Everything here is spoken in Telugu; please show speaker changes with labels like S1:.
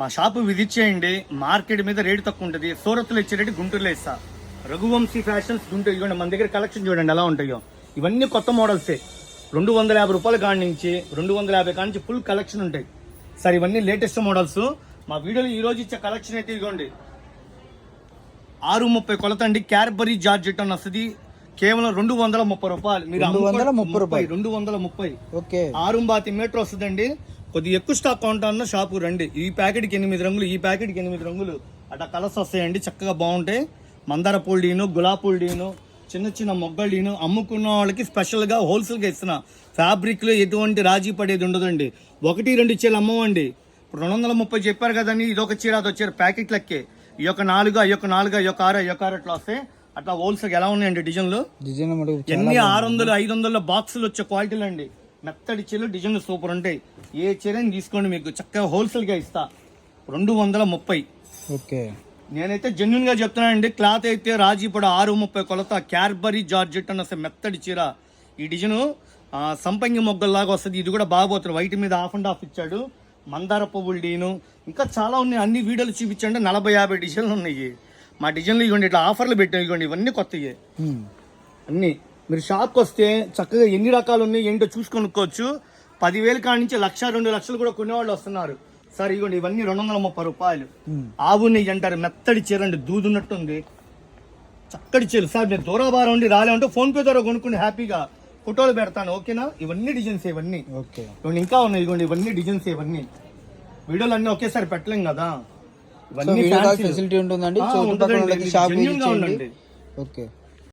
S1: మా షాపు విజిట్ చేయండి. మార్కెట్ మీద రేటు తక్కువ ఉంటుంది. సూరత్లో ఇచ్చే రేటు గుంటూరులో ఇస్తా. రఘువంశీ ఫ్యాషన్స్ గుంటూరు. ఇవ్వండి మన దగ్గర కలెక్షన్ చూడండి ఎలా ఉంటాయో. ఇవన్నీ కొత్త మోడల్సే. 250 రూపాయల కాడి నుంచి 250 కాడి నుంచి ఫుల్ కలెక్షన్ ఉంటాయి సార్. ఇవన్నీ లేటెస్ట్ మోడల్స్. మా వీడియోలో ఈ రోజు ఇచ్చే కలెక్షన్ అయితే ఇదిగోండి 630 కొలత అండి. క్యాడ్బరీ జార్జెట్ అని వస్తుంది. కేవలం 230 రూపాయలు. మీరు 230
S2: ఓకే.
S1: 6 మీటర్ వస్తుందండి. కొద్దిగా ఎక్కువ స్టాక్ కౌంటర్ షాపు రండి. ఈ ప్యాకెట్కి 8 రంగులు, ఈ ప్యాకెట్కి 8 రంగులు అట్లా కలర్స్ వస్తాయండి. చక్కగా బాగుంటాయి. మందార పూల డీను, గులాబీ పూల డీను, చిన్న చిన్న మొగ్గల డీను అమ్ముకున్న వాళ్ళకి స్పెషల్గా హోల్సేల్గా ఇస్తున్నా. ఫ్యాబ్రిక్లో ఎటువంటి రాజీ పడేది ఉండదండి. 1-2 చీరలు అమ్మవండి. ఇప్పుడు 230 చెప్పారు కదండి. ఇదొక చీర అది వచ్చారు ప్యాకెట్లకే. ఈ యొక్క 4, ఈ యొక్క 4, ఈ యొక్క 6, ఈ యొక్క 6 అట్లా వస్తాయి. అట్లా హోల్సేల్ ఎలా ఉన్నాయండి డిజైన్లు. ఎన్ని 600, 500 బాక్సులు వచ్చే క్వాలిటీలు అండి. మెత్తడి చీరలు డిజైన్లు సూపర్ ఉంటాయి. ఏ చీరని తీసుకోండి మీకు చక్కగా హోల్సేల్గా ఇస్తా. 230.
S2: ఓకే.
S1: నేనైతే జెన్యున్ గా చెప్తున్నానండి. క్లాత్ అయితే రాజీపడ 630 కొలత. క్యాడ్బరీ జార్జెట్ అన్న మెత్తడి చీర. ఈ డిజైన్ సంపంగి మొగ్గల్లాగా వస్తుంది. ఇది కూడా బాగోతుంది. వైట్ మీద 1/2 ఇచ్చాడు. మందార పువ్వుల డీను ఇంకా చాలా ఉన్నాయి. అన్ని వీడియోలు చూపించండి. 40-50 డిజైన్లు ఉన్నాయి. మా డిజైన్లు ఇవ్వండి. ఇట్లా ఆఫర్లు పెట్టాయి. ఇవ్వండి ఇవన్నీ కొత్తవి అన్ని. మీరు షాప్కి వస్తే చక్కగా ఎన్ని రకాలు ఉన్నాయి ఏంటో చూసుకొనుక్కోవచ్చు. 10,000 కాడి నుంచి 1,00,000, 2 లక్షలు కూడా కొనేవాళ్ళు వస్తున్నారు సార్. ఇవ్వండి ఇవన్నీ 230 రూపాయలు. ఆవు నెయ్యి అంటారు. మెత్తడి చీర అండి. దూదున్నట్టుంది చక్కటి చీర సార్. మీరు దూరాభారం ఉండి రాలేమంటే ఫోన్ పే ద్వారా కొనుక్కుని హ్యాపీగా ఫోటోలు పెడతాను. ఓకేనా. ఇవన్నీ డిజైన్స్ ఇవన్నీ. ఇవ్వండి ఇంకా ఉన్నాయి. ఇవ్వండి ఇవన్నీ డిజైన్స్ ఇవన్నీ. వీడియోలు అన్నీ ఒకేసారి పెట్టలేం కదా. ఇవన్నీ
S2: ఫెసిలిటీ ఉంటుందండి.
S1: ఉండండి.